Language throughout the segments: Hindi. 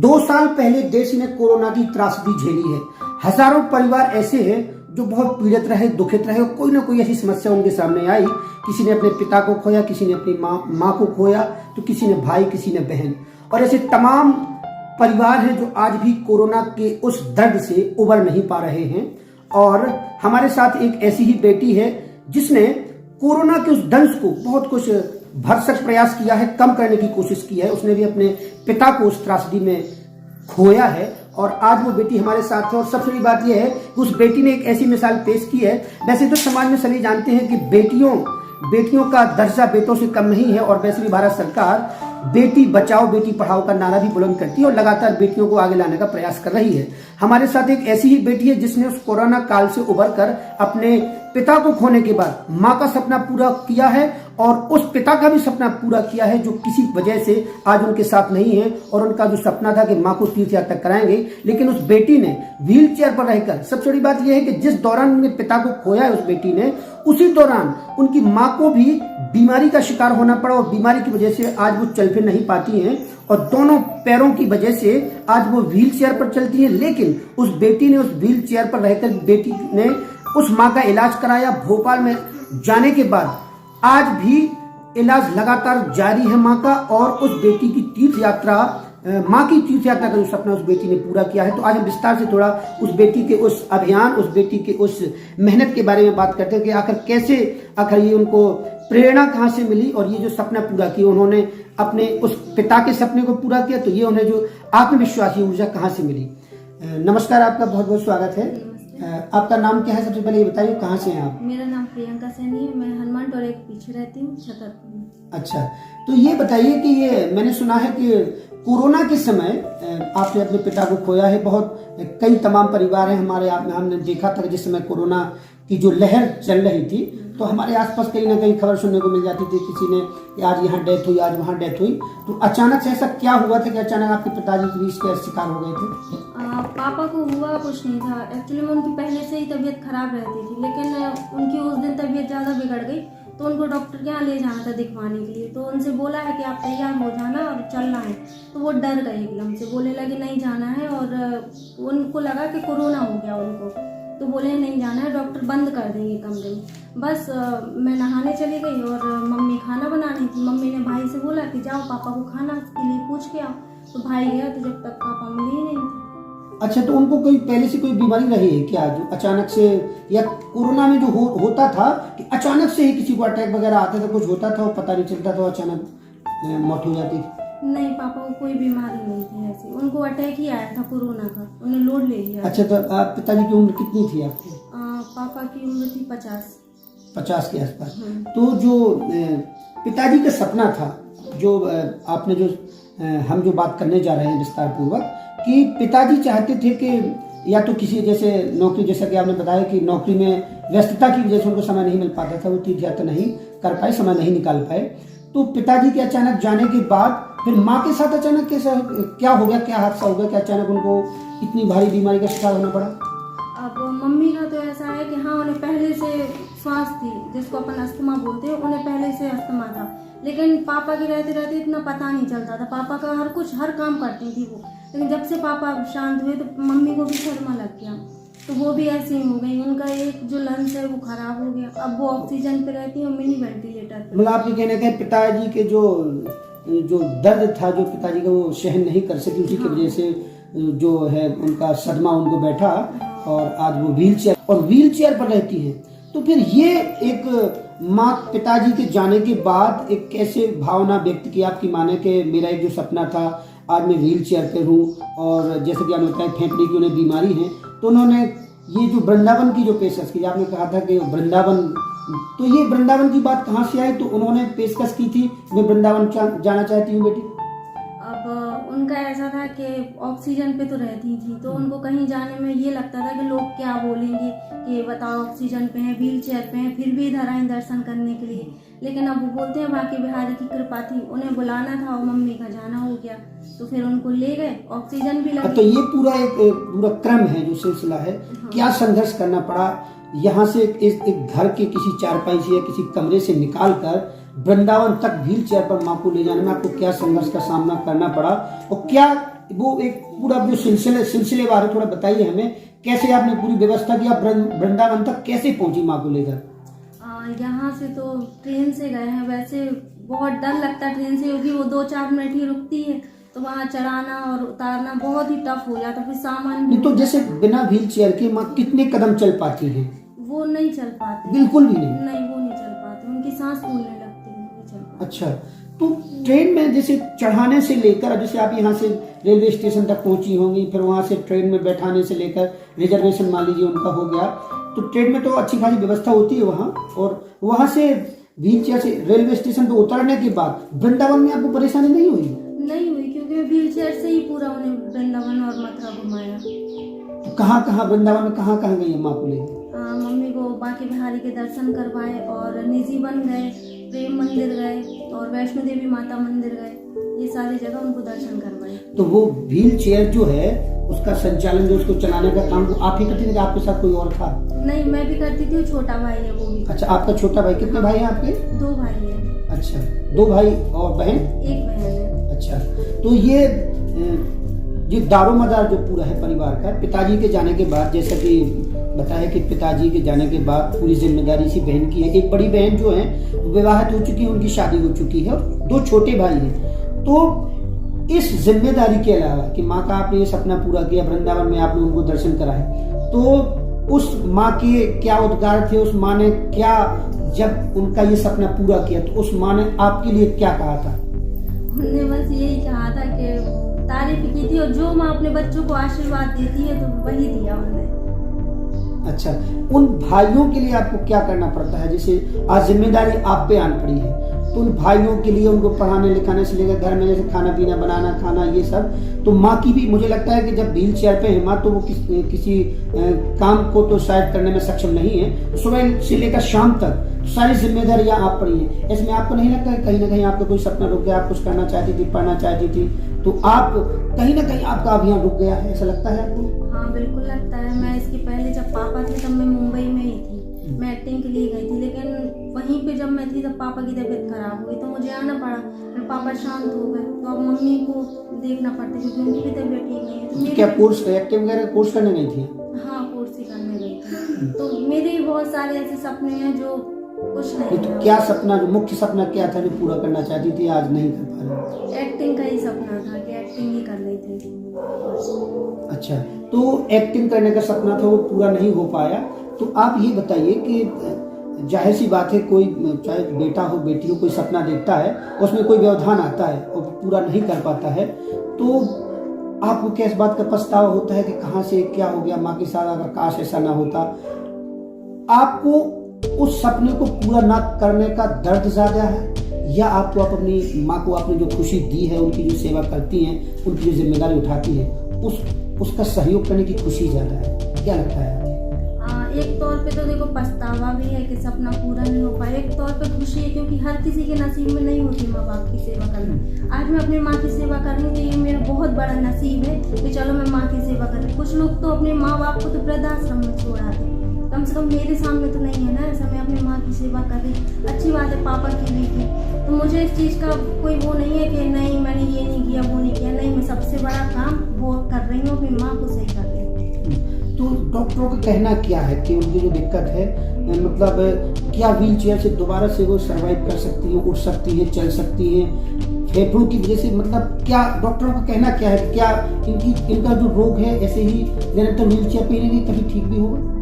2 साल पहले देश ने कोरोना की त्रासदी झेली है। हजारों परिवार ऐसे हैं जो बहुत पीड़ित रहे, दुखित रहे और कोई ना कोई ऐसी समस्या उनके सामने आई। किसी ने अपने पिता को खोया, किसी ने अपनी माँ को खोया, तो किसी ने भाई, किसी ने बहन। और ऐसे तमाम परिवार हैं जो आज भी कोरोना के उस दर्द से उबर नहीं पा रहे हैं। और हमारे साथ एक ऐसी ही बेटी है जिसने कोरोना के उस दंश को बहुत कुछ भरसक प्रयास किया है, कम करने की कोशिश की है। उसने भी अपने पिता को उस त्रासदी में खोया है और आज वो बेटी हमारे साथ है। और सबसे बड़ी बात यह है कि उस बेटी ने एक ऐसी मिसाल पेश की है। वैसे तो समाज में सभी जानते हैं कि बेटियों का दर्जा बेटों से कम नहीं है और वैसे भी भारत सरकार बेटी बचाओ बेटी पढ़ाओ का नारा भी बुलंद करती है और लगातार बेटियों को आगे लाने का प्रयास कर रही है। हमारे साथ एक ऐसी ही बेटी है जिसने उस कोरोना काल से उबरकर अपने पिता को खोने के बाद माँ का सपना पूरा किया है और उस पिता का भी सपना पूरा किया है जो किसी वजह से आज उनके साथ नहीं है। और उनका जो सपना था कि माँ को तीर्थ यात्रा कराएंगे, लेकिन उस बेटी ने व्हील चेयर पर रहकर, सबसे बड़ी बात यह है कि जिस दौरान उनके पिता को खोया है उस बेटी ने, उसी दौरान उनकी माँ को भी बीमारी का शिकार होना पड़ा और बीमारी की वजह से आज वो चल फिर नहीं पाती हैं और दोनों पैरों की वजह से आज वो व्हील चेयर पर चलती है। लेकिन उस बेटी ने उस व्हील चेयर पर रहकर बेटी ने उस माँ का इलाज कराया। भोपाल में जाने के बाद आज भी इलाज लगातार जारी है माँ का और उस बेटी की तीर्थ यात्रा, माँ की तीर्थ यात्रा का जो सपना उस बेटी ने पूरा किया है। तो आज हम विस्तार से थोड़ा उस बेटी के उस अभियान, उस बेटी के उस मेहनत के बारे में बात करते हैं कि आखिर ये उनको प्रेरणा कहाँ से मिली और ये जो सपना पूरा किया उन्होंने अपने उस पिता के सपने को पूरा किया, तो ये उन्हें जो आत्मविश्वासी ऊर्जा कहाँ से मिली। नमस्कार, आपका बहुत बहुत स्वागत है। आपका नाम क्या है, सबसे पहले ये बताइए, कहाँ से हैं आप? मेरा नाम प्रियंका सैनी है। मैं हनुमान टोरे के पीछे रहती हूँ, छतरपुर में। अच्छा, तो ये बताइए कि ये मैंने सुना है कि कोरोना के समय आपने अपने पिता को खोया है। बहुत कई तमाम परिवार हैं हमारे, हमने देखा था जिस समय कोरोना की जो लहर चल रही थी तो हमारे आसपास कहीं ना कहीं खबर सुनने को मिल जाती थी, किसी ने आज यहाँ डेथ हुई, आज वहाँ डेथ हुई। तो अचानक से ऐसा क्या हुआ था कि अचानक आपके पिताजी की इसके शिकार हो गए थे? पापा को हुआ कुछ नहीं था। एक्चुअली में उनकी पहले से ही तबीयत खराब रहती थी, लेकिन उनकी उस दिन तबीयत ज़्यादा बिगड़ गई तो उनको डॉक्टर के यहाँ ले जाना था दिखवाने के लिए। तो उनसे बोला है कि आप तैयार हो जाना और चलना है। तो वो डर गए एकदम से, बोले लगे नहीं जाना है और उनको लगा कि कोरोना हो गया उनको, तो बोले नहीं जाना है, डॉक्टर बंद कर देंगे कमरे में। बस मैं नहाने चली गई और मम्मी खाना बना रही थी। मम्मी ने भाई से बोला कि जाओ पापा को खाना के लिए पूछ के आओ। तो भाई गया तो जब तक पापा मिले ही नहीं थे। अच्छा, तो उनको कोई पहले से कोई बीमारी रही है क्या जो अचानक से, या कोरोना में जो होता था कि अचानक से ही किसी को अटैक वगैरह आता था, कुछ होता था और पता नहीं चलता था, अचानक मौत हो जाती थी? नहीं, पापा को कोई बीमारी नहीं थी ऐसी। उनको अटैक ही आया था कोरोना का, उन्हें लोड ले लिया। अच्छा, तो पिताजी की उम्र कितनी थी आपकी? पापा की उम्र थी 50 के आसपास। तो जो पिताजी का सपना था, जो आपने जो हम जो बात करने जा रहे हैं विस्तार पूर्वक, कि पिताजी चाहते थे कि या तो किसी जैसे नौकरी, जैसा कि आपने बताया कि नौकरी में व्यस्तता की वजह से उनको समय नहीं मिल पाता था, वो तीर्थ यात्रा नहीं कर पाए, समय नहीं निकाल पाए। तो पिताजी के अचानक जाने के बाद फिर माँ के साथ अचानक कैसा क्या हो गया, क्या हादसा हो गया कि अचानक उनको इतनी भारी बीमारी का शिकार होना पड़ा? अब मम्मी का तो ऐसा है कि हाँ, उन्हें पहले से श्वास थी, जिसको अपन अस्थमा बोलते हैं, उन्हें पहले से अस्थमा था। लेकिन पापा के रहते रहते इतना पता नहीं चलता था। पापा का हर काम करती थी वो। लेकिन जब से पापा शांत हुए तो मम्मी को भी सदमा लग गया, तो वो भी ऐसी ही हो गई। उनका एक जो लंग्स है वो खराब हो गया। अब वो ऑक्सीजन पे रहती है और मिनी वेंटिलेटर पे। मतलब आपके कहने का पिताजी के जो दर्द था, जो पिताजी का वो सहन नहीं कर सकी, उसी की वजह से जो है उनका सदमा उनको बैठा और आज वो व्हील चेयर पर रहती है। तो फिर ये एक माँ पिताजी के जाने के बाद एक कैसे भावना व्यक्त की आपकी माँ ने कि मेरा एक जो सपना था आज मैं व्हील चेयर पर हूँ, और जैसे कि आपने बताया फेफड़े की उन्हें बीमारी है, तो उन्होंने ये जो वृंदावन की जो पेशकश की, आपने कहा था कि वृंदावन, तो ये वृंदावन की बात कहाँ से आई? तो उन्होंने पेशकश की थी मैं वृंदावन जाना चाहती हूँ बेटी। अब उनका ऐसा था कि ऑक्सीजन पे तो रहती थी, तो उनको कहीं जाने में ये लगता था कि लोग क्या बोलेंगे कि बताओ ऑक्सीजन पे हैं, व्हील चेयर पे हैं, फिर भी इधर आए दर्शन करने के लिए। लेकिन अब वो बोलते हैं बाकी बिहारी की कृपा थी, उन्हें बुलाना था और मम्मी का जाना हो गया, तो फिर उनको ले गए, ऑक्सीजन भी लगी। तो ये पूरा क्रम है, जो सिलसिला है। हाँ। क्या संघर्ष करना पड़ा यहाँ से एक घर के किसी चारपाई से या किसी कमरे से निकाल कर वृंदावन तक व्हील चेयर पर माँ को ले जाने में आपको क्या संघर्ष का सामना करना पड़ा और क्या वो एक पूरा जो सिलसिलेवार है थोड़ा बताइए हमें, कैसे आपने पूरी व्यवस्था की, आप वृंदावन तक कैसे पहुंची माँ को लेकर? यहाँ से तो ट्रेन से गए हैं। वैसे बहुत डर लगता है ट्रेन से, क्योंकि वो 2-4 मिनट ही रुकती है, तो वहाँ चढ़ाना और उतारना बहुत ही टफ हो जाता, फिर सामान नहीं तो जैसे बिना व्हील चेयर के माँ कितने कदम चल पाती हैं? वो नहीं चल पाती, बिल्कुल भी नहीं। नहीं, वो नहीं चल पाती, उनकी सांस फूलने लगती है, नहीं चल पाती। अच्छा, तो ट्रेन में जैसे चढ़ाने से लेकर, जैसे आप यहाँ से रेलवे स्टेशन तक पहुंची होंगी, फिर वहां से ट्रेन में बैठाने से लेकर रिजर्वेशन मान लीजिए उनका हो गया, तो ट्रेन में तो अच्छी खासी व्यवस्था होती है वहाँ, और वहां से व्हील चेयर से रेलवे स्टेशन पे उतरने के बाद वृंदावन में आपको परेशानी नहीं हुई? नहीं हुई, क्योंकि व्हील चेयर से ही पूरा उन्हें वृंदावन और मथुरा घुमाया। तो कहाँ वृंदावन में कहाँ गई है माँ को लेकर? मम्मी को बांके बिहारी के दर्शन करवाए, और निधिवन गए, प्रेम मंदिर गए, और वैष्णो देवी माता मंदिर गए, ये सारी जगह उनको दर्शन करवाए। तो वो व्हील चेयर जो है उसका संचालन, जो उसको चलाने का काम, वो आप ही करती थी कि आपके साथ कोई और था? नहीं, मैं भी करती थी, छोटा भाई है वो भी। अच्छा, आपका छोटा भाई, कितने भाई हैं आपके? 2 भाई हैं। अच्छा, 2 भाई और बहन? 1 बहन है। अच्छा, तो ये दारोमदार जो पूरा है परिवार का, पिताजी के जाने के बाद, जैसा कि बताया कि पिताजी के जाने के बाद पूरी जिम्मेदारी इसी बहन की है। एक बड़ी बहन जो है विवाहित हो चुकी है, उनकी शादी हो चुकी है, और 2 छोटे भाई हैं। तो इस जिम्मेदारी के अलावा कि माँ का आपने ये सपना पूरा किया, वृंदावन में आपने उनको दर्शन कराए, तो उस माँ के क्या उद्गार थे? उस माँ ने क्या, जब उनका ये सपना पूरा किया, तो उस माँ ने आपके लिए क्या कहा था? उन्होंने बस यही कहा था कि तारीफ की थी, और जो माँ अपने बच्चों को आशीर्वाद देती है तो वही दिया उन्होंने। अच्छा, उन भाइयों के लिए आपको क्या करना पड़ता है? जैसे आज जिम्मेदारी आप पे आन पड़ी है, तो उन भाइयों के लिए, उनको पढ़ाने लिखाने से लेकर घर में जैसे खाना पीना बनाना, खाना, ये सब, तो माँ की भी, मुझे लगता है कि जब व्हील चेयर पे है माँ, तो वो किसी काम को तो शायद करने में सक्षम नहीं है, सुबह से लेकर शाम तक सारी जिम्मेदारियां आप पड़ी है। इसमें आपको नहीं लगता है कहीं ना कहीं आपका कोई सपना रुक गया? आप कुछ करना चाहती थी, पढ़ना चाहती थी, तो आप कहीं ना कहीं आपका अभियान रुक गया है, ऐसा लगता है आपको? हाँ, बिल्कुल लगता है। मैं इसके पहले जब पापा थे तब मैं मुंबई में ही थी, मैं एक्टिंग के लिए गई थी, लेकिन वहीं पे जब मैं थी तब पापा की तबीयत खराब हुई, तो मुझे आना पड़ा। फिर पापा शांत हो गए, तो अब मम्मी को देखना पड़ता, क्योंकि उनकी भी तबीयत ठीक नहीं है। तो क्या कोर्स, एक्टिंग वगैरह कोर्स करने गई थी? हाँ, कोर्स ही करने गई थी। तो मेरे भी बहुत सारे ऐसे सपने हैं जो कुछ नहीं। तो क्या सपना, जो मुख्य सपना क्या था जो पूरा करना चाहती थी, आज नहीं कर पा रही? एक्टिंग का ही सपना था कि एक्टिंग ही कर रही थी। अच्छा, तो एक्टिंग करने का सपना था, वो पूरा नहीं हो पाया। तो आप ये बताइए कि जाहिर सी बात है, कोई चाहे बेटा हो बेटी हो, कोई सपना देखता है, उसमें कोई व्यवधान आता है और पूरा नहीं कर पाता है, तो आपको क्या इस बात का पछतावा होता है कि कहाँ से क्या हो गया माँ के साथ, अगर काश ऐसा ना होता? आपको उस सपने को पूरा ना करने का दर्द ज्यादा है, या आपको आप अपनी माँ को आपने जो खुशी दी है, उनकी जो सेवा करती हैं, उनकी जो जिम्मेदारी उठाती है, उसका सहयोग करने की खुशी ज्यादा है? क्या लगता है? एक तौर पे तो देखो पछतावा भी है कि सपना पूरा नहीं हो पाया, एक तौर पे खुशी है क्योंकि हर किसी के नसीब में नहीं होती माँ बाप की सेवा करना। आज मैं अपनी माँ की सेवा कर रही हूँ, ये मेरा बहुत बड़ा नसीब है कि चलो मैं माँ की सेवा कर रही हूँ। कुछ लोग तो अपने माँ बाप को तो वृद्धाश्रम में छोड़ आते, कम से कम मेरे सामने तो नहीं है ना ऐसा। मैं अपनी माँ की सेवा कर रही, अच्छी बात है, पापा की भी की, तो मुझे इस चीज़ का कोई वो नहीं है कि नहीं मैंने ये नहीं किया वो नहीं किया, नहीं, मैं सबसे बड़ा काम वो कर रही हूँ, अपनी माँ को सही कर रही हूँ। तो डॉक्टरों का कहना क्या है कि उनकी जो दिक्कत है, मतलब क्या व्हील चेयर से दोबारा से वो सर्वाइव कर सकती है, उठ सकती है, चल सकती है फेफड़ों की वजह से? मतलब क्या डॉक्टरों का कहना क्या है, क्या इनका जो रोग है ऐसे ही निरंतर व्हील चेयर पे रहेगी, कभी ठीक भी होगा?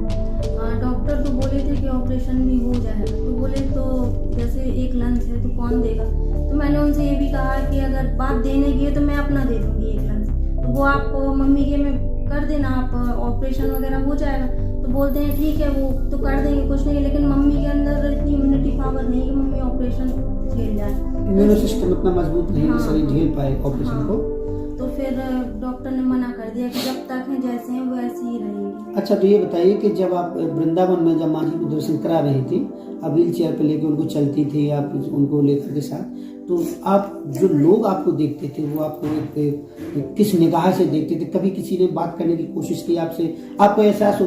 डॉक्टर तो बोले थे कि ऑपरेशन भी हो जाएगा, तो बोले तो जैसे एक लंच है तो कौन देगा, तो मैंने उनसे ये भी कहा कि अगर बात देने की है तो मैं अपना दे दूँगी एक लंच, तो वो आप मम्मी के में कर देना, आप ऑपरेशन वगैरह हो जाएगा। तो बोलते हैं ठीक है वो तो कर देंगे, कुछ नहीं, लेकिन मम्मी के अंदर इतनी इम्यूनिटी पावर नहीं है कि मम्मी ऑपरेशन झेल जाए, इम्यूनो सिस्टम इतना मजबूत नहीं है शरीर झेल पाए ऑपरेशन को। तो फिर डॉक्टर ने मना कर दिया कि जब तक हैं जैसे हैं वो ऐसे ही रहेंगे। अच्छा, तो ये बताइए कि जब आप वृंदावन में जब माँ जी को दर्शन करा रही थी, आप व्हील चेयर पे लेके उनको चलती थी, आप उनको लेकर के साथ, तो आप जो लोग आपको देखते थे वो आपको किस निगाह से देखते थे? कभी किसी ने बात करने की कोशिश की आपसे? आपको एहसास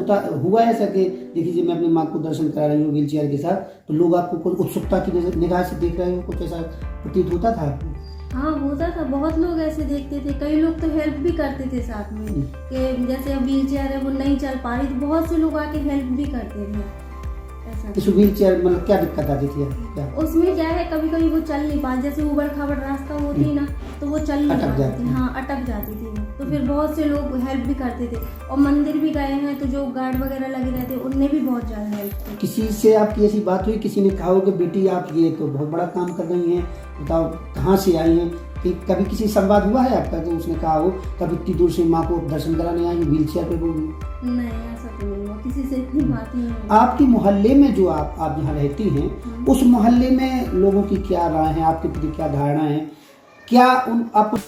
हुआ ऐसा कि देखिए मैं अपनी माँ को दर्शन करा रही हूँ व्हील चेयर के साथ, तो लोग आपको कोई उत्सुकता की निगाह से देख रहे हो, कुछ ऐसा प्रतीत होता था आपको? हाँ होता था, बहुत लोग ऐसे देखते थे, कई लोग तो हेल्प भी करते थे साथ में कि जैसे अब व्हील चेयर है वो नहीं चल पा रही तो बहुत से लोग आके हेल्प भी करते थे ऐसा। इस व्हील चेयर मतलब क्या दिक्कत आती थी क्या? उसमें क्या है कभी कभी वो चल नहीं पाती, जैसे उबड़ खाबड़ रास्ता होती ना तो वो चल नहीं अटक पाती जाती थी, हाँ अटक जाती थी वो। तो फिर बहुत से लोग हेल्प भी करते थे और मंदिर भी गए हैं तो जो गार्ड वगैरह लगे रहते उनने भी बहुत ज़्यादा हेल्प की। किसी से आपकी ऐसी बात हुई, किसी ने कहा हो कि बेटी आप ये तो बहुत बड़ा काम कर रही हैं, बताओ कहाँ से आई हैं? कि कभी किसी संवाद हुआ है आपका कि उसने कहा हो कभी इतनी दूर से माँ को दर्शन कराने आई व्हील चेयर पे बोली? नहीं ऐसा तो नहीं हुआ, किसी से इतनी बात नहीं हुई। आपके मोहल्ले में जो आप जहाँ रहती हैं उस मोहल्ले में लोगों की क्या राय है, आपके प्रति क्या धारणा है, क्या उन आप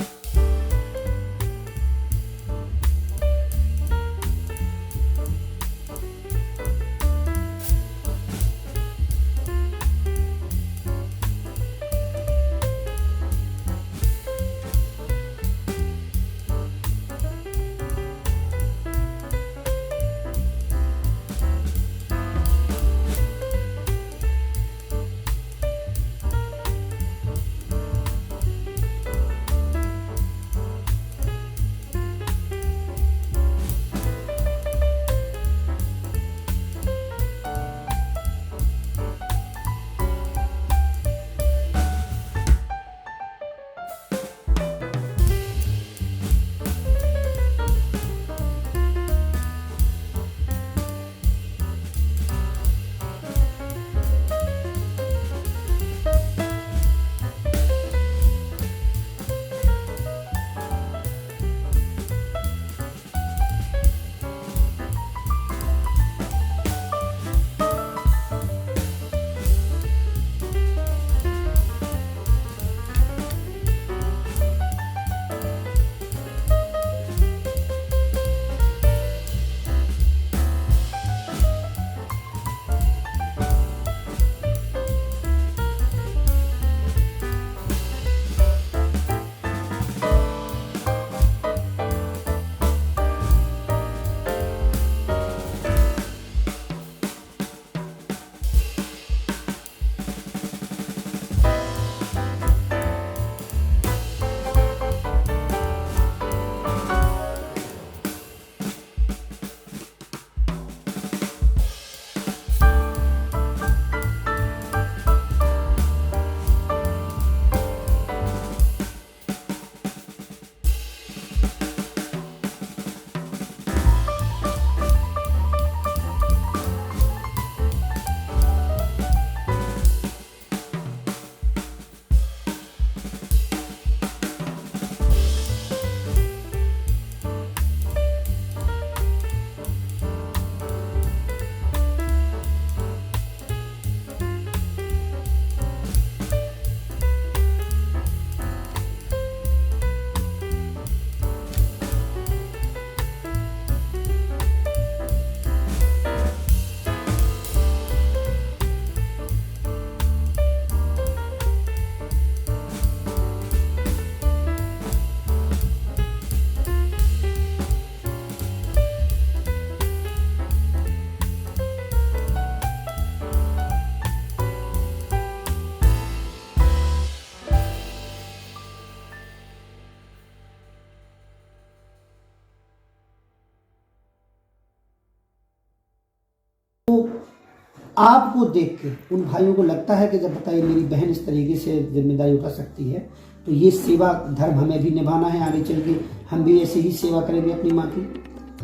आपको देख के उन भाइयों को लगता है कि जब बताइए मेरी बहन इस तरीके से जिम्मेदारी उठा सकती है तो ये सेवा धर्म हमें भी निभाना है, आगे चल के हम भी ऐसे ही सेवा करेंगे अपनी माँ की?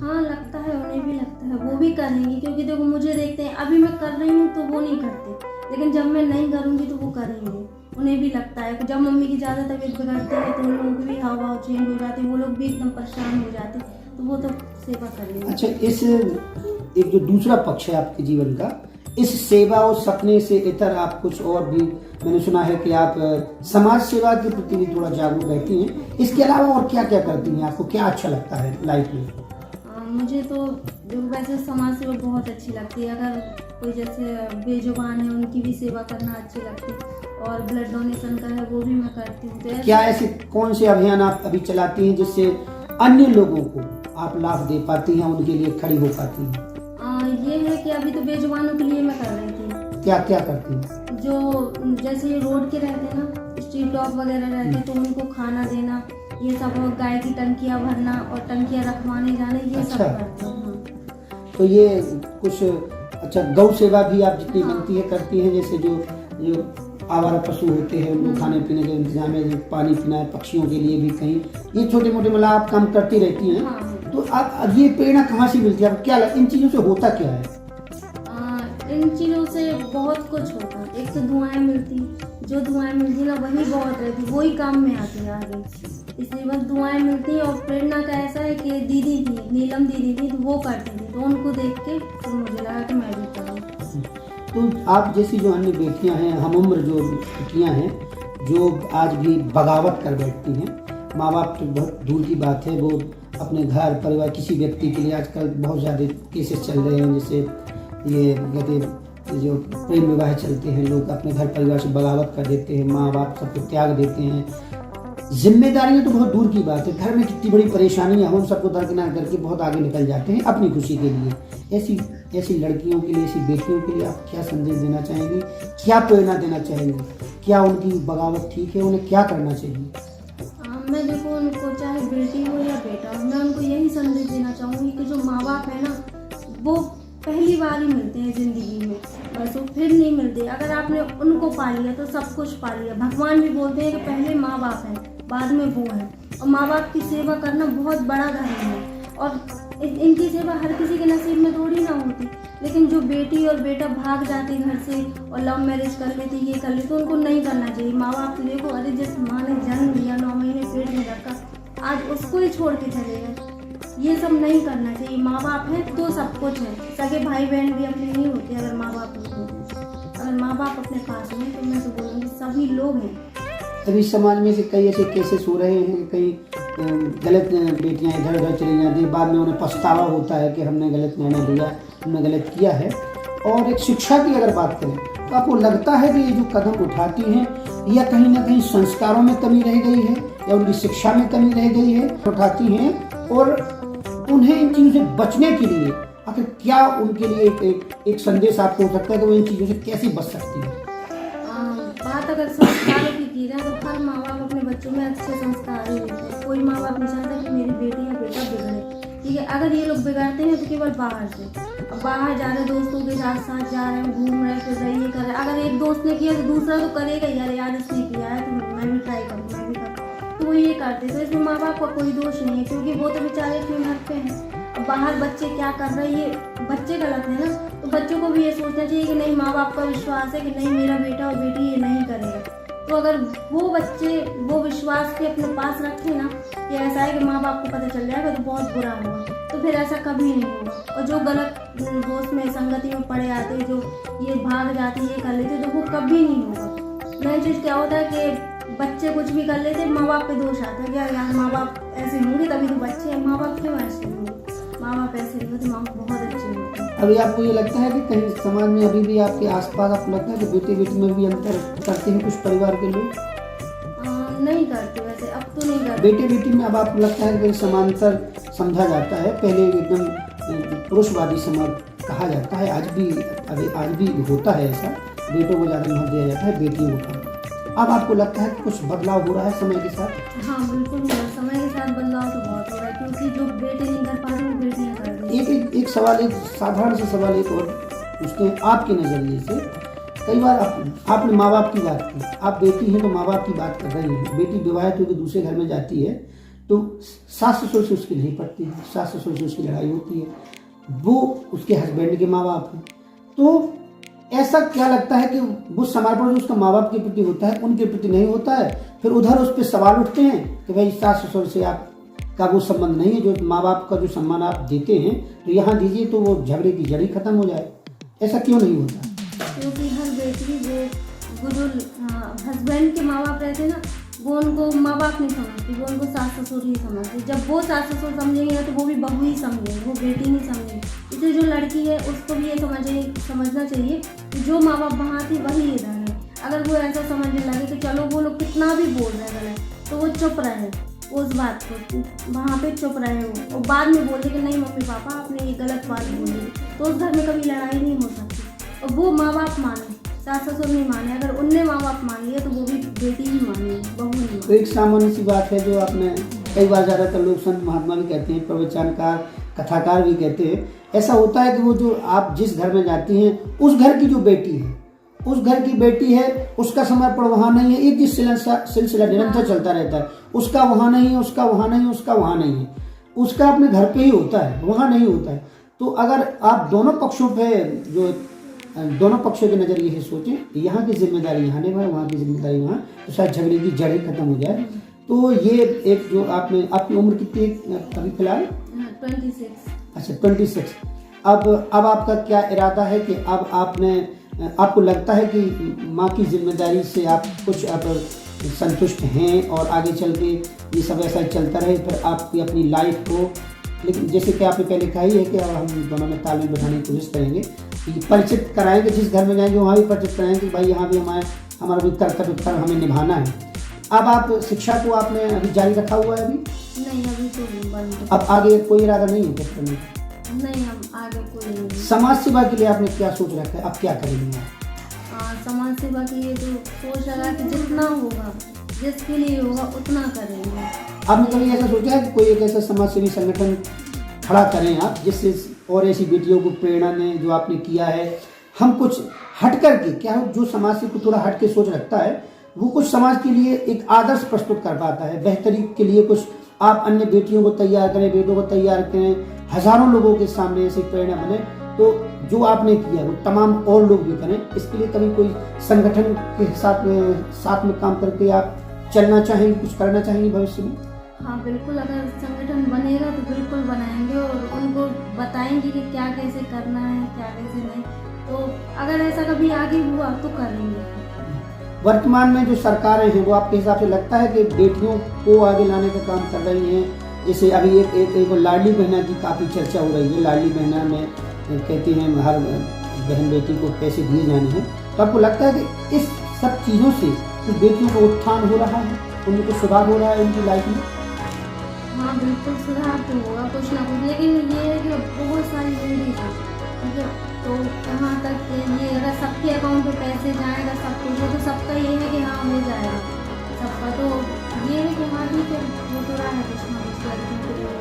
हाँ लगता है, उन्हें भी लगता है, वो भी करेंगी क्योंकि देखो मुझे देखते हैं अभी मैं कर रही हूँ तो वो नहीं करते, लेकिन जब मैं नहीं करूँगी तो वो करेंगे। उन्हें भी लगता है जब मम्मी की ज़्यादा तबीयत बिगड़ती है तो उन लोगों की भी हाव भाव चेंज हो जाती है, वो लोग भी एकदम परेशान हो जाते तो वो तो सेवा करेंगे। अच्छा, इस एक जो दूसरा पक्ष है आपके जीवन का, इस सेवा और सपने से इतर आप कुछ और भी, मैंने सुना है कि आप समाज सेवा के प्रति भी थोड़ा जागरूक रहती हैं, इसके अलावा और क्या क्या करती हैं? आपको क्या अच्छा लगता है लाइफ में? मुझे तो जो वैसे समाज सेवा बहुत अच्छी लगती है, अगर कोई जैसे बेजुबान है उनकी भी सेवा करना अच्छी लगती है, और ब्लड डोनेशन का है वो भी मैं करती हूँ। तो क्या ऐसे कौन से अभियान आप अभी चलाती हैं जिससे अन्य लोगों को आप लाभ दे पाती हैं, उनके लिए खड़ी हो पाती हैं? ये है कि अभी तो बेजुबानों के लिए मैं कर रही थी। क्या क्या करती हैं? जो जैसे ये रोड के रहते हैं ना, स्ट्रीट डॉग वगैरह रहते तो उनको खाना देना, ये सब, और गाय की टंकियाँ भरना और टंकियाँ रखवाने जाने, ये सब अच्छा। करते हैं। हाँ। तो ये कुछ अच्छा गौ सेवा भी आप जितनी बनती है करती हैं, जैसे जो आवारा पशु होते हैं उनको खाने पीने का इंतजाम है, जो पानी पीना है, पक्षियों के लिए भी कहीं, ये छोटे मोटे मतलब आप काम करती रहती हैं। हाँ। तो आप अब ये प्रेरणा कहाँ से मिलती है, आप क्या इन चीज़ों से होता क्या है? इन चीज़ों से बहुत कुछ होता है। एक तो दुआएं मिलती, जो दुआएं मिलती ना वही बहुत रहती, वही काम में आती है आगे, इसलिए बस दुआएं मिलती। और प्रेरणा का ऐसा है कि दीदी थी, नीलम दीदी थी, तो वो करती थी, तो उनको देख के फिर मुझे लगा कि मैं भी करूँ। तो आप जैसी जो अन्य बेटियां हैं, हम उम्र जो बेटियां हैं, जो आज भी बगावत कर बैठती हैं, माँ बाप तो बहुत दूर की बात है, वो अपने घर परिवार किसी व्यक्ति के लिए आजकल बहुत ज़्यादा केसेस चल रहे हैं, जैसे ये कहते जो प्रेम विवाह चलते हैं, लोग अपने घर परिवार से बगावत कर देते हैं, माँ बाप सबको त्याग देते हैं। जिम्मेदारियां तो बहुत दूर की बात है, घर में कितनी बड़ी परेशानियां हो, उन सबको दरकिनार करके बहुत आगे निकल जाते हैं अपनी खुशी के लिए। ऐसी लड़कियों के लिए, ऐसी बेटियों के लिए आप क्या संदेश देना चाहेंगी, क्या प्रेरणा देना चाहेंगी? क्या उनकी बगावत ठीक है, उन्हें क्या करना चाहिए? मैं देखो, उनको चाहे बेटी हो या बेटा हो, मैं उनको यही संदेश देना चाहूँगी कि जो माँ बाप है ना, वो पहली बार ही मिलते हैं ज़िंदगी में, बस वो फिर नहीं मिलते। अगर आपने उनको पा लिया तो सब कुछ पा लिया। भगवान भी बोलते हैं कि पहले माँ बाप हैं, बाद में वो है, और माँ बाप की सेवा करना बहुत बड़ा धर्म है, और इनकी सेवा हर किसी के नसीब में थोड़ी ना होती। लेकिन जो बेटी और बेटा भाग जाते घर से और लव मैरिज कर लेते, ये कर लेते, तो उनको नहीं करना चाहिए। माँ बाप देखो, अरे जिस माँ ने जन्म लिया, 9 महीने पेट में रखा, आज उसको ही छोड़ के चले गए, ये सब नहीं करना चाहिए। माँ बाप है तो सब कुछ है। सगे भाई बहन भी अपने नहीं होते अगर माँ बाप नहीं होते। अगर माँ बाप अपने पास में, तो मैं तो बोलूँगी सभी लोग हैं। अभी समाज में से कई ऐसे केसेस हो रहे हैं, कई गलत बेटियां इधर उधर चली जाती हैं, बाद में उन्हें पछतावा होता है कि हमने गलत निर्णय लिया, हमने गलत किया है। और एक शिक्षा की अगर बात करें तो आपको लगता है कि ये जो कदम उठाती हैं, या कहीं ना कहीं संस्कारों में कमी रह गई है, या उनकी शिक्षा में कमी रह गई है, उठाती हैं, और उन्हें इन चीज़ों से बचने के लिए आखिर क्या उनके लिए एक संदेश आपको हो सकता है कि वो इन चीज़ों से कैसे बच सकती है? बात अगर संस्कारों की जाए तो हर माँ बाप अपने बच्चों में अच्छे संस्कार ही देते हैं। कोई माँ बाप नहीं चाहता कि मेरी बेटी या बेटा बिगड़े, ठीक है। अगर ये लोग बिगड़ते हैं तो केवल बाहर से, अब बाहर जा रहे दोस्तों के साथ जा रहे हैं, घूम रहे, फिर रहे, ये कर रहे। अगर एक दोस्त ने किया तो दूसरा तो करेगा यार इसने किया है तो मैं भी ट्राई करूँ, मैं भी करूँ, तो वो ये करते। तो इसमें माँ बाप का कोई दोष नहीं है, क्योंकि वो तो बेचारे अपने घर पे हैं। अब बाहर बच्चे क्या कर रहे हैं, ये बच्चे गलत है ना, तो बच्चों को भी ये सोचना चाहिए कि नहीं, माँ बाप का विश्वास है कि नहीं, मेरा बेटा और बेटी ये नहीं करेगा। तो अगर वो बच्चे वो विश्वास के अपने पास रखें ना कि ऐसा है कि माँ बाप को पता चल जाएगा तो बहुत बुरा होगा, तो फिर ऐसा कभी नहीं होगा। और जो गलत दोस्त में संगति में पड़े आते, जो ये भाग जाते, ये कर लेते, तो वो कभी नहीं होगा। मेन चीज़ क्या होता है कि बच्चे कुछ भी कर लेते, माँ बाप पे दोष आता है कि यार माँ बाप ऐसे होंगे तभी तो बच्चे हैं, माँ बाप क्यों ऐसे होंगे, माँ बाप ऐसे नहीं होते, माँ बाप बहुत अच्छे होते हैं। अभी आपको ये लगता है कि कहीं समाज में अभी भी आपके आसपास आपको लगता है कि बेटे बेटी में भी अंतर करते हैं कुछ परिवार के लोग? नहीं करते वैसे, अब तो नहीं करते। बेटे बेटी में अब आपको लगता है कि समांतर समझा जाता है? पहले एकदम पुरुषवादी समाज कहा जाता है, आज भी होता है ऐसा, बेटों को ज़्यादा महत्व दिया जाता है, बेटियों को कम। अब आपको लगता है कि कुछ बदलाव हो रहा है समय के साथ? हाँ बिल्कुल हो रहा है, समय के साथ बदलाव तो बहुत हो रहा है, क्योंकि जो बेटे नहीं कर पाते वो बेटियाँ कर रही हैं। एक सवाल, एक साधारण सा सवाल एक और पूछते हैं आपके नज़रिए से। कई बार आपने माँ बाप की बात की, आप बेटी हैं तो माँ बाप की बात कर रही हैं। बेटी विवाहित होकर दूसरे घर में जाती है तो सास ससुर से उसकी नहीं पड़ती है, सास ससुर से उसकी लड़ाई होती है, वो उसके हस्बैंड के माँ बाप हैं। तो ऐसा क्या लगता है कि वो समर्पण जो उसका माँ बाप के प्रति होता है उनके प्रति नहीं होता है? फिर उधर उस पर सवाल उठते हैं कि भाई सास ससुर से आपका वो संबंध नहीं है, जो माँ बाप का जो सम्मान आप देते हैं तो यहाँ दीजिए तो वो झगड़े की जड़ ही खत्म हो जाए। ऐसा क्यों नहीं होता? क्योंकि हर बेटी वो जो हस्बैंड के माँ बाप रहते हैं ना, वो उनको माँ बाप नहीं समझती, वो उनको सास ससुर ही समझती। जब वो सास ससुर समझेंगे ना तो वो भी बहू ही समझेंगे, वो बेटी नहीं समझेंगे। इसलिए जो लड़की है उसको भी ये समझना चाहिए कि जो माँ बाप वहाँ थी वही इधर है। अगर वो ऐसा समझने लगे कि चलो वो लोग कितना भी बोल रहे हैं गलत, तो वो चुप रहे उस बात को, वहाँ पे चुप रहे वो, और बाद में बोले कि नहीं मम्मी पापा आपने ये गलत बात बोली, तो उस घर में कभी लड़ाई नहीं हो सकती। और वो माँ बाप माने, सास ससुर नहीं माने, अगर उनने माँ बाप मान लिया तो वो भी बेटी ही माने, बहू नहीं तो माने। एक सामान्य सी बात है जो आपने कई बार, ज़्यादातर लोग संत महात्मा भी कहते हैं, प्रवचनकार कथाकार भी कहते हैं, ऐसा होता है कि वो जो आप जिस घर में जाती हैं उस घर की जो बेटी है, उस घर की बेटी है, उसका समर्पण वहाँ नहीं है। एक जिस सिलसिला निरंतर चलता रहता है, उसका वहाँ नहीं है, उसका वहाँ नहीं है, उसका वहाँ नहीं है, उसका अपने घर पे ही होता है, वहाँ नहीं होता है। तो अगर आप दोनों पक्षों पे जो दोनों पक्षों के नज़रिए से सोचें, यहाँ की जिम्मेदारी यहाँ निभाए, वहाँ की जिम्मेदारी वहाँ, तो शायद झगड़े की जड़ ही खत्म हो जाए। तो ये एक जो आपकी उम्र कितनी है अभी फिलहाल? 26। अच्छा 26। अब आपका क्या इरादा है कि अब आपको लगता है कि माँ की जिम्मेदारी से आप कुछ अब संतुष्ट हैं और आगे चल के ये सब ऐसा चलता रहे, फिर आपकी अपनी लाइफ को, लेकिन जैसे कि आपने पहले कहा ही है कि अब हम दोनों में तालमेल बैठाने की कोशिश करेंगे, परिचित कराएंगे, जिस घर में जाएंगे वहाँ भी परिचित कराएंगे कि भाई यहाँ भी हमारा भी कर्तव्य हमें निभाना है। अब आप शिक्षा को आपने अभी जारी रखा हुआ है? अभी नहीं, अभी तो बंद। अब आगे कोई इरादा नहीं है कुछ करने का? नहीं, हम आगे कोई नहीं। समाज सेवा के लिए आपने क्या सोच रखा है, अब क्या करेंगे आप? समाज सेवा के लिए तो सोच लगा कि जितना होगा, जिसके लिए होगा उतना करेंगे। आपने कभी ऐसा सोचा है कि कोई एक ऐसा समाज सेवी संगठन खड़ा करें आप, जिससे और ऐसी बेटियों को प्रेरणा दें जो आपने किया है? हम कुछ हट करके, क्या जो समाज से थोड़ा हट के सोच रखता है वो कुछ समाज के लिए एक आदर्श प्रस्तुत कर पाता है, बेहतरी के लिए कुछ आप अन्य बेटियों को तैयार करें, बेटों को तैयार करें, हजारों लोगों के सामने ऐसी प्रेरणा बने, तो जो आपने किया वो तमाम और लोग भी करें। इसके लिए कभी कोई संगठन के साथ में काम करके आप चलना चाहेंगे, कुछ करना चाहेंगे भविष्य में? हाँ बिल्कुल, अगर संगठन बनेगा तो बिल्कुल बनाएंगे और उनको बताएंगे कि क्या कैसे करना है, क्या कैसे नहीं। तो अगर ऐसा कभी आगे हुआ तो करेंगे। वर्तमान में जो सरकारें हैं वो आपके हिसाब से लगता है कि बेटियों को आगे लाने का काम कर रही हैं? जैसे अभी एक लाडली बहना की काफ़ी चर्चा हो रही है। लाडली बहना में कहते हैं हर बहन बेटी को पैसे दिए जाने हैं, तो आपको लगता है कि इस सब चीज़ों से कुछ बेटियों का उत्थान हो रहा है, उनको कुछ सुधार हो रहा है उनकी लाइफ में? हाँ बिल्कुल सुधार तो होगा कुछ ना कुछ, लेकिन ये है कि बहुत सारी लेडीज है, ठीक है, तो यहाँ तक कि ये अगर सबके अकाउंट में पैसे जाएगा सब कुछ है, तो सबका ये है कि हाँ हो जाएगा सबका, तो ये है कि हाँ ठीक है हो तो रहा है कुछ ना कुछ लड़कियों के लिए।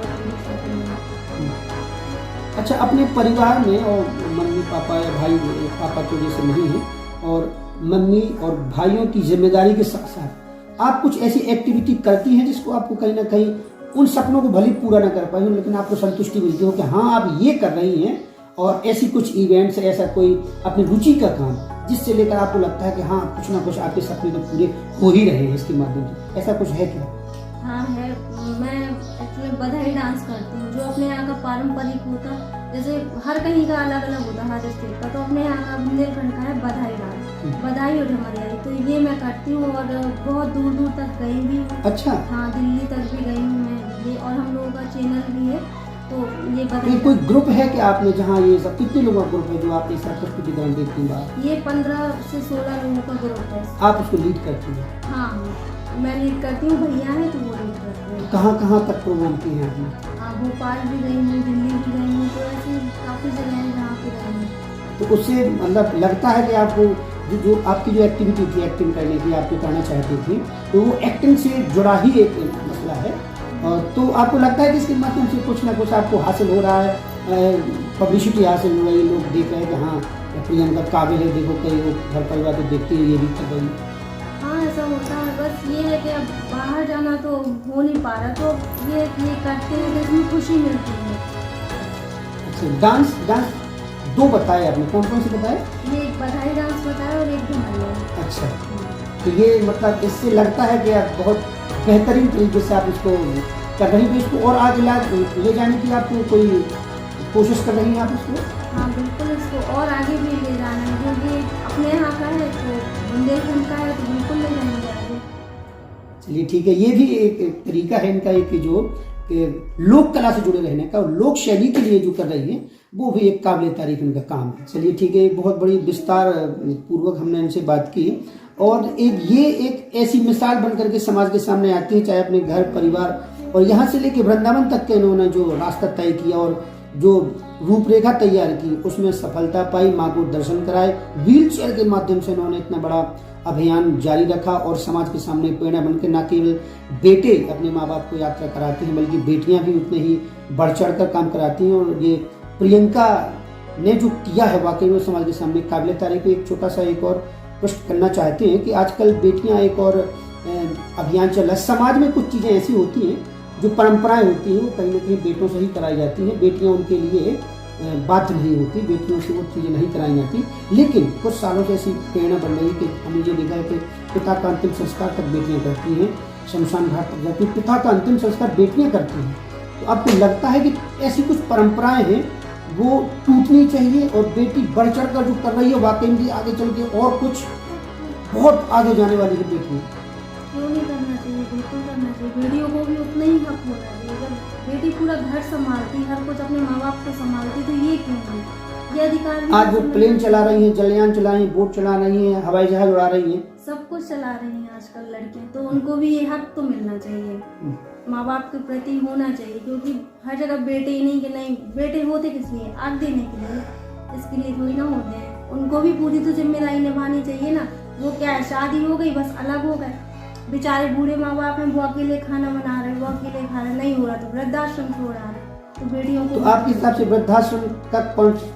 अच्छा, अपने परिवार में और मम्मी पापा या भाई पापा तो जैसे नहीं है, और मम्मी और भाइयों की जिम्मेदारी के साथ साथ आप कुछ ऐसी एक्टिविटी करती हैं जिसको आपको कहीं ना कहीं उन सपनों को भले पूरा ना कर पाई हो, लेकिन आपको संतुष्टि मिलती हो कि हाँ आप ये कर रही हैं, और ऐसी कुछ इवेंट्स, ऐसा कोई अपनी रुचि का काम जिससे लेकर आपको लगता है कि हाँ कुछ ना कुछ आपके सपने तो पूरे हो ही रहे हैं इसके माध्यम से, ऐसा कुछ है क्या? हाँ है, मैं एक्चुअली बधाई डांस करती हूँ, जो अपने यहाँ का पारंपरिक होता, जैसे हर कहीं का अलग अलग होता हर स्टेट का, तो अपने यहाँ का बुंदेलखंड का है बधाई डांस, बधाई और ढमरियाई, तो ये मैं करती हूँ और बहुत दूर दूर तक गई भी हूँ। अच्छा, हाँ दिल्ली तक भी गई हूँ मैं ये, और हम लोगों का चैनल भी है, तो ये तो कोई ग्रुप है कि आपने जहाँ ये सब कितने लोगों का ग्रुप है जो आप इस प्रस्तुति दौरान देखती हैं बात? ये 15 से 16 लोगों का ग्रुप है। आप उसको लीड करती हैं? हाँ मैं लीड करती हूँ, भैया है तो वो लीड करते हैं। कहाँ तक प्रोग्राम किए हैं आपने? हाँ भोपाल भी गई हूँ, दिल्ली भी गई हूँ, तो ऐसी काफ़ी जगह हैं जहाँ पे गई हूँ। तो उससे मतलब लगता है कि आपको जो आपकी जो एक्टिविटी थी एक्टिंग करने की, आप जो करना चाहती थी, तो वो एक्टिंग से जुड़ा ही एक मसला है, और तो आपको लगता है कि इसके माध्यम से कुछ ना कुछ आपको हासिल हो रहा है, पब्लिसिटी हासिल हो रही है, लोग देख रहे हैं कि हाँ प्रियंका काबिल है, देखो कई वो घर परिवार तो देखते हैं ये भी कर रही है। हाँ ऐसा होता है, बस ये है कि अब बाहर जाना तो हो नहीं पा रहा, तो ये करते हैं जिसमें खुशी मिलती है। अच्छा, डांस दो बताए आपने, कौन कौन से बताए? ये एक बधाई डांस बताया और एक ढमरिया। अच्छा, तो ये मतलब इससे लगता है कि आप बहुत बेहतरीन तरीके से आप इसको कर रही हैं, इसको और आगे ले जाने की आपको कोई कोशिश कर रही हैं आप इसको? हाँ बिल्कुल, इसको और आगे भी ले जाना है, क्योंकि अपने यहाँ का है तो बुंदेलखंड का है, तो बिल्कुल ले जाएंगे आगे। चलिए ठीक है, ये भी एक तरीका है इनका, एक जो लोक कला से जुड़े रहने का और लोक शैली के लिए जो कर रही है वो भी एक काबिल तारीफ इनका काम है। चलिए ठीक है, बहुत बड़ी विस्तार पूर्वक हमने इनसे बात की, और ये एक ऐसी मिसाल बन करके समाज के सामने आती है, चाहे अपने घर परिवार और यहाँ से लेके वृंदावन तक के इन्होंने जो रास्ता तय किया, और जो रूपरेखा तैयार की उसमें सफलता पाई, माँ को दर्शन कराए। व्हील चेयर के माध्यम से उन्होंने इतना बड़ा अभियान जारी रखा और समाज के सामने प्रेरणा बनकर न केवल बेटे अपने माँ बाप को यात्रा कराते हैं बल्कि बेटियां भी उतने ही बढ़ चढ़ कर काम कराती हैं। और ये प्रियंका ने जो किया है वाकई में समाज के सामने काबिल तारीफ है। एक छोटा सा एक और प्रश्न करना चाहते हैं कि आजकल बेटियां एक और अभियान चल रहा है। समाज में कुछ चीज़ें ऐसी होती हैं जो परंपराएं होती हैं वो कहीं ना कहीं बेटों से ही कराई जाती हैं, बेटियां उनके लिए बाध्य नहीं होती, बेटियों से वो चीज़ें नहीं कराई जाती। लेकिन कुछ सालों से ऐसी प्रेरणा बन रही है कि हमने ये देखा है कि पिता का अंतिम संस्कार तक बेटियां करती हैं, शमशान घाट तक जाती हैं, पिता का अंतिम संस्कार बेटियां करती हैं। तो आपको लगता है कि ऐसी कुछ परंपराएं हैं वो टूटनी चाहिए और बेटी बढ़ चढ़ कर जो कर रही है वाकई में आगे चल के और कुछ बहुत आगे जाने वाली है बेटी? क्यों नहीं करना चाहिए, बिल्कुल करना चाहिए। बेटियों को भी उतना ही हक होना चाहिए। अगर बेटी पूरा घर संभालती, हर कुछ अपने माँ बाप को संभालती तो ये क्यों नहीं, ये अधिकार भी आज वो प्लेन चला रही हैं, जलयान चला रही हैं, बोट चला रही हैं, हवाई जहाज उड़ा रही हैं, सब कुछ चला रही हैं आजकल लड़कियां, तो उनको भी ये हक तो मिलना चाहिए, माँ बाप के प्रति होना चाहिए। क्योंकि हर जगह बेटे ही नहीं कि नहीं, बेटे होते किस लिए, आग देने के लिए, इसके लिए थोड़ी ना होते हैं। उनको भी पूरी तो जिम्मेदारी निभानी चाहिए ना। वो क्या है, शादी हो गई बस अलग हो गए, बेचारे बूढ़े माँ बाप हैं, वो अकेले खाना बना रहे, वो अकेले खा रहे, नहीं हो रहा तो वृद्धाश्रम छोड़ आ रहे। तो बेटियों को तो आपके हिसाब से वृद्धाश्रम का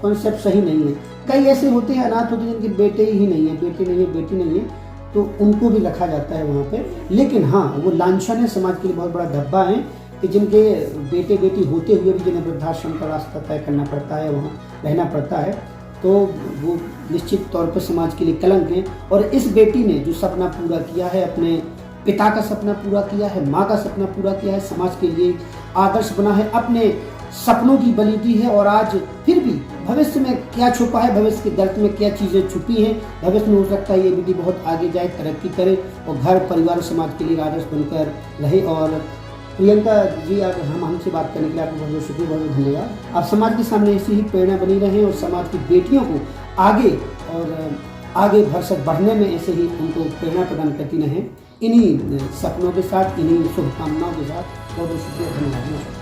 कॉन्सेप्ट सही नहीं है। कई ऐसे होते हैं अनाथ होते हैं जिनके बेटे ही नहीं है, बेटे नहीं है, बेटी नहीं है, तो उनको भी रखा जाता है वहाँ पे। लेकिन हाँ, वो लांछन है, समाज के लिए बहुत बड़ा धब्बा है कि जिनके बेटे बेटी होते हुए भी जिन्हें वृद्धाश्रम का रास्ता तय करना पड़ता है, वहाँ रहना पड़ता है, तो वो निश्चित तौर पर समाज के लिए कलंक है। और इस बेटी ने जो सपना पूरा किया है, अपने पिता का सपना पूरा किया है, माँ का सपना पूरा किया है, समाज के लिए आदर्श बना है, अपने सपनों की बलि दी है। और आज फिर भी भविष्य में क्या छुपा है, भविष्य के दर्द में क्या चीज़ें छुपी हैं, भविष्य में हो सकता है ये बेटी बहुत आगे जाए, तरक्की करे और घर परिवार समाज के लिए आदर्श बनकर रहे। और प्रियंका जी, आप हमसे बात करने के लिए आपको बहुत बहुत शुक्रिया, बहुत बहुत धन्यवाद। आप समाज के सामने ऐसी ही प्रेरणा बनी रहें और समाज की बेटियों को आगे और आगे भरसक बढ़ने में ऐसे ही उनको प्रेरणा प्रदान करती रहें। इन्हीं सपनों के साथ, इन्हीं शुभकामनाओं के साथ बहुत बहुत शुक्रिया, धन्यवाद।